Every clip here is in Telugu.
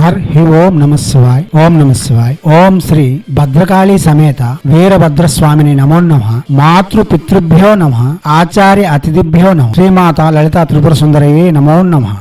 హి ఓం నమ శివాయ్. ఓం నమ శివాయ్. ఓం శ్రీ భద్రకాళీ సమేత వీరభద్రస్వామిని నమో నమః. మాతృ పితృభ్యో నమః. ఆచార్య అతిథిభ్యో నమః. శ్రీమాత లలితా త్రిపుర సుందరయే నమో నమః.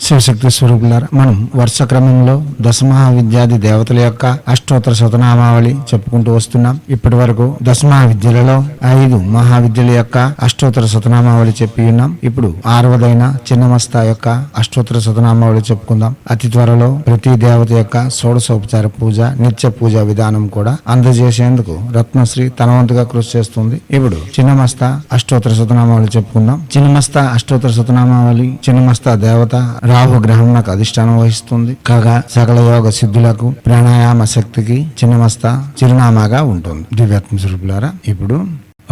శివశక్తి స్వరూపులారా, మనం వరుస క్రమంలో దశమహావిద్యాది దేవతల యొక్క అష్టోత్తర శతనామావళి చెప్పుకుంటూ వస్తున్నాం. ఇప్పటి వరకు దశమహావిద్యలలో 5 మహావిద్యల యొక్క అష్టోత్తర శతనామావళి చెప్పి ఉన్నాం. ఇప్పుడు 6వదైన చిన్నమస్తా యొక్క అష్టోత్తర శతనామావళి చెప్పుకుందాం. అతి త్వరలో ప్రతి దేవత యొక్క షోడశోపచార పూజ, నిత్య పూజా విధానం కూడా అందజేసేందుకు రత్నశ్రీ తన వంతుగా కృషి చేస్తుంది. ఇప్పుడు చిన్నమస్తా అష్టోత్తర శతనామావళి చెప్పుకుందాం. చిన్నమస్తా అష్టోత్తర శతనామావళి చిన్నమస్తా దేవత రాహు గ్రహం నాకు అధిష్టానం వహిస్తుంది. కాగా సకల యోగ సిద్ధులకు ప్రాణాయామ శక్తికి చిన్నమస్తా చిరునామాగా ఉంటుంది. దివ్యాత్మ స్వరూపులారా, ఇప్పుడు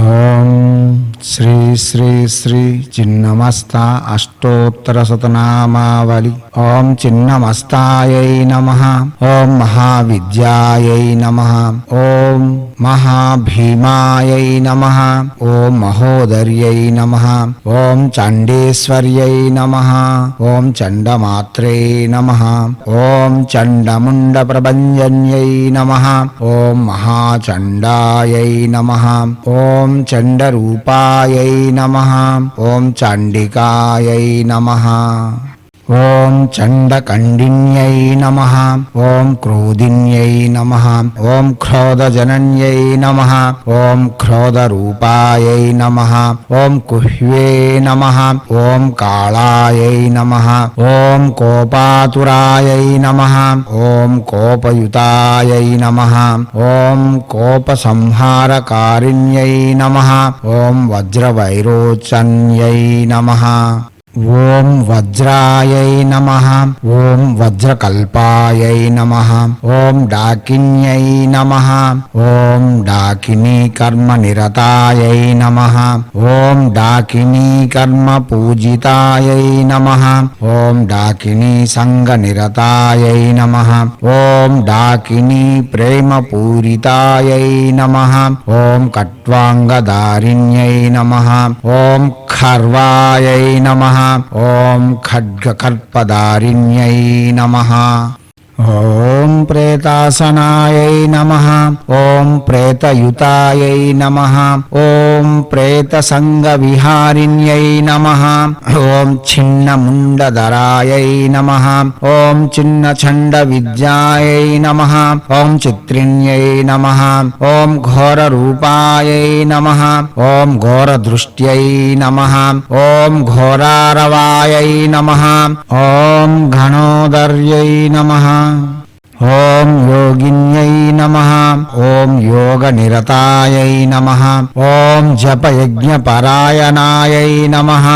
ఓం శ్రీ శ్రీ శ్రీ చిన్నమస్తా అష్టోత్తర శతనామావళి. ఓం చిన్నమస్తాయై నమః. ఓం మహావిద్యాయై నమః. ఓం మహాభీమాయై నమః. ఓం మహోదర్యై నమః. ఓం చండేశ్వర్యై నమః. ఓం చండమాత్రే నమః. ఓం చండముండ ప్రభంజన్యై నమః. ఓం మహాచండాయై నమః. ఓం చండరూపాయై నమః. ఓం చండికాయై నమః. ఓం చండకండిన్యై నమః. ఓం క్రోధిన్యై నమః. ఓం క్రోధజనన్యై నమః. ఓం క్రోధరూపాయై నమః. ఓం కుహ్వే నమః. ఓం కాళాయై నమః. ఓం కోపాతురాయై నమః. ఓం కోపయుతాయై నమః. ఓం కోపసంహారకారిణ్యై నమః. ఓం వజ్రవైరోచన్యై నమః. ఓం వజ్రాయై నమః. ఓం వజ్రకల్పాయై నమః. ఓం డాకిన్యై నమః. ఓం డాకినీ కర్మ నిరతాయై నమః. ఓం డాకినీ కర్మ పూజితాయై నమః. ఓం డాకినీ సంగ నిరతాయై నమః. ఓం డాకినీ ప్రేమ పూరితాయై నమః. ఓం కట్వాంగదారిణ్యై నమః. ఓం ఖర్వాయై నమః. ఓం ఖడ్గకర్పదారిణ్యై నమః. ఓం ప్రేతాసనాయై నమః. ఓం ప్రేతయుతాయై నమః. ఓం ప్రేతసంగవిహారిణ్యై నమః. ఓం చిన్నముండధరాయై నమః. ఓం చిన్నచండ విద్యాయై నమః. ఓం చిత్రిణ్యై నమః. ఓం ఘోరరూపాయై నమః. ఓం ఘోరదృష్ట్యై నమః. ఓం ఘోరారవాయై నమః. ఓం ఘనోదర్యై నమః. ఓం యోగిన్యై నమః. ఓం యోగనిరతాయై నమః. ఓం జపయజ్ఞపరాయణాయై నమః.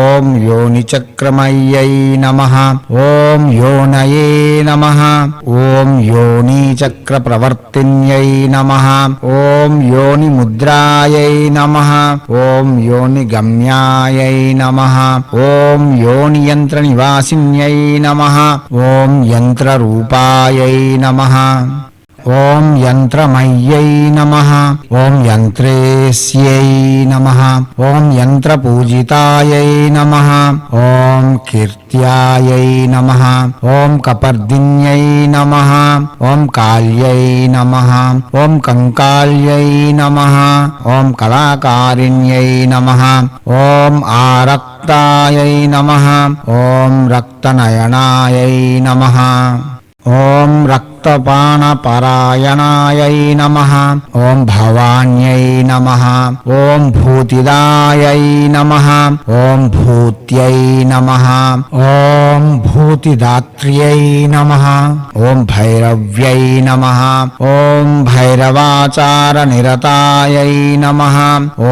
ఓం యోనిచక్రమయ్యై నమః. ఓం యోనయే నమః. ఓం యోనిచక్రప్రవర్తిన్యై నమః. ఓం యోనిముద్రాయై నమః. ఓం యోనిగమ్యాయై నమః. ఓం యోనియంత్రనివాసిన్యై నమః. ఓం యంత్రరూపాయై నమః. ఓం యంత్రమయ్యై నమః. ఓం యంత్రేస్యై నమః. ఓం యంత్రపూజితాయై నమః. ఓం కీర్త్యాయై నమః. ఓం కపర్దిన్యై నమః. ఓం కాళ్యై నమః. ఓం కంకాళ్యై నమః. ఓం కళాకారిణ్యై నమః. ఓం ఆరక్తాయై నమః. ఓం రక్తనయనాయై నమః. ఓం రక్తపానపరాయణాయై నమః. ఓం భవాన్యై నమః. ఓం భూతిదాయై నమః. ఓం భూత్యై నమః. ఓం భూతిదాత్ర్యై నమః. ఓం భైరవ్యై నమః. ఓం భైరవాచారనిరతాయై నమః.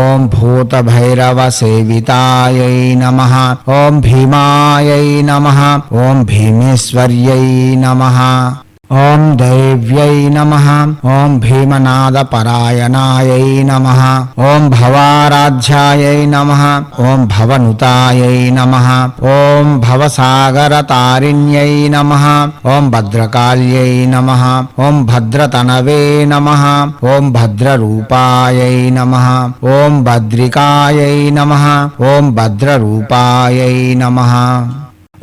ఓం భూతభైరవసేవితాయై నమః. ఓం భీమాయై నమః. ఓం భీమేశ్వర్యై నమః. ఓం దైవ్యై నమః. ఓం భీమనాదపరాయణాయై నమః. ఓం భవారాధ్యాయై నమః. ఓం భవనుతాయై నమః. ఓం భవసాగరతారిణ్యై నమః. ఓం భద్రకాళ్యై నమః. ఓం భద్రతనవే నమః. ఓం భద్రరూపాయై నమః. ఓం భద్రికాయై నమః. ఓం భద్రరూపాయై నమః.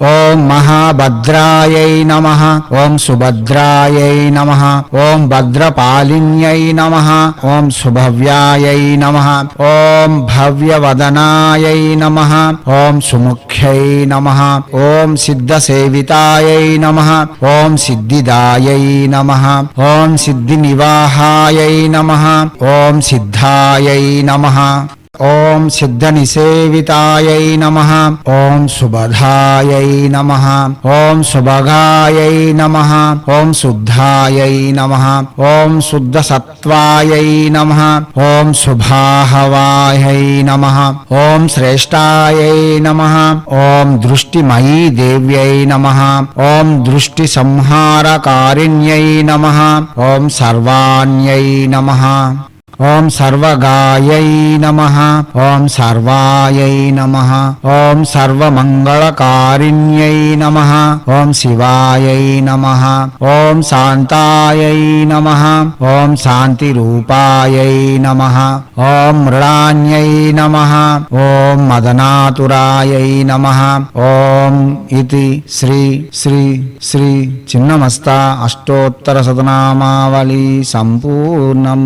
ఓం మహాభద్రాయై నమః. ఓం సుభద్రాయై నమః. ఓం భద్రపాలిన్యై నమః. ఓం సుభవ్యాయై నమః. ఓం భవ్యవదనాయై నమః. ఓం సుముఖ్యై నమః. ఓం సిద్ధసేవితాయై నమః. ఓం సిద్ధిదాయై నమః. ఓం సిద్ధినివాహాయై నమః. ఓం సిద్ధాయై నమః. ఓం సిద్ధనిసేవితాయై నమః. ఓం సుభదాయై నమః. ఓం సుభగాయై నమః. ఓం శుద్ధాయై నమః. ఓం శుద్ధసత్వాయై నమః. ఓం శుభాహవాయై నమః. ఓం శ్రేష్టాయై నమః. ఓం దృష్టిమయీ దేవ్యై నమః. ఓం దృష్టి సంహారకారిణ్యై నమః. ఓం సర్వాణ్యై నమః. ఓం సర్వగాయై నమః. ఓం సర్వాయై నమః. ఓం సర్వమంగళకారిణ్యై నమః. ఓం శివాయై నమః. ఓం శాంతాయై నమః. ఓం శాంతిరూపాయై నమః. ఓం మృడాన్యై నమః. ఓం మదనాతురాయై నమః. ఓం ఇతి శ్రీ శ్రీ శ్రీ చిన్నమస్త అష్టోత్తర శతనామావళి సంపూర్ణం.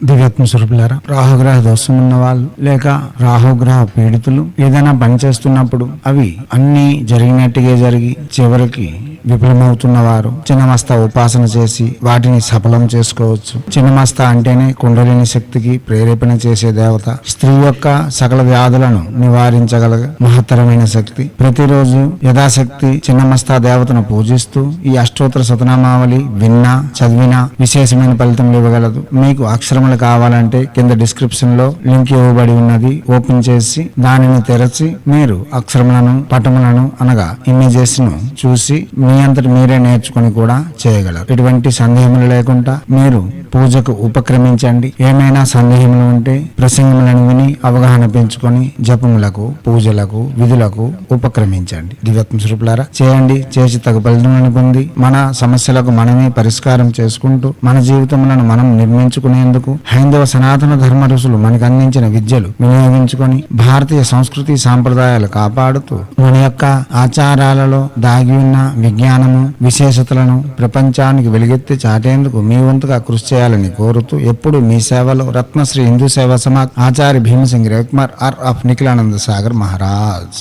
దివ్యాత్మ స్వరూపులారా, రాహుగ్రహ దోషం ఉన్న వాళ్ళు లేక రాహుగ్రహ పీడితులు ఏదైనా పని చేస్తున్నప్పుడు అవి అన్ని జరిగినట్టుగా జరిగి చివరికి విఫలమవుతున్న వారు చిన్నమస్త ఉపాసన చేసి వాటిని సఫలం చేసుకోవచ్చు. చిన్నమస్త అంటేనే కుండలిని శక్తికి ప్రేరేపణ చేసే దేవత, స్త్రీ యొక్క సకల వ్యాధులను నివారించగల మహత్తరమైన శక్తి. ప్రతిరోజు యథాశక్తి చిన్నమస్త దేవతను పూజిస్తూ ఈ అష్టోత్తర శతనామావళి విన్నా చదివినా విశేషమైన ఫలితం ఇవ్వగలదు. మీకు అక్షరములు కావాలంటే కింద డిస్క్రిప్షన్ లో లింక్ ఇవ్వబడి ఉన్నది. ఓపెన్ చేసి దానిని తెరచి మీరు అక్షరములను పటములను అనగా ఇమేజెస్ ను చూసి మీ అంతటి మీరే నేర్చుకుని కూడా చేయగలరు. ఎటువంటి సందేహములు లేకుండా మీరు పూజకు ఉపక్రమించండి. ఏమైనా సందేహములు ఉంటే ప్రసంగములను విని అవగాహన పెంచుకొని జపములకు పూజలకు విధులకు ఉపక్రమించండి. దివ్యాత్మ స్వరూపులారా, చేయండి. చేసి తగు ఫలితములను పొంది మన సమస్యలకు మనమే పరిష్కారం చేసుకుంటూ మన జీవితములను మనం నిర్మించుకునేందుకు హైందవ సనాతన ధర్మ ఋషులు మనకు అందించిన విద్యలు వినియోగించుకొని భారతీయ సంస్కృతి సాంప్రదాయాలు కాపాడుతూ మన యొక్క ఆచారాలలో దాగి ఉన్న విజ్ఞానము విశేషతలను ప్రపంచానికి వెలుగెత్తి చాటేందుకు మీ వంతుగా కృషి చేయాలని కోరుతూ ఎప్పుడు మీ సేవలో రత్నశ్రీ హిందూ సేవా సమాజ్ ఆచార్య భీమసింగ్ రవికుమార్ ఆర్ ఆఫ్ నిఖిలానంద సాగర్ మహారాజ్.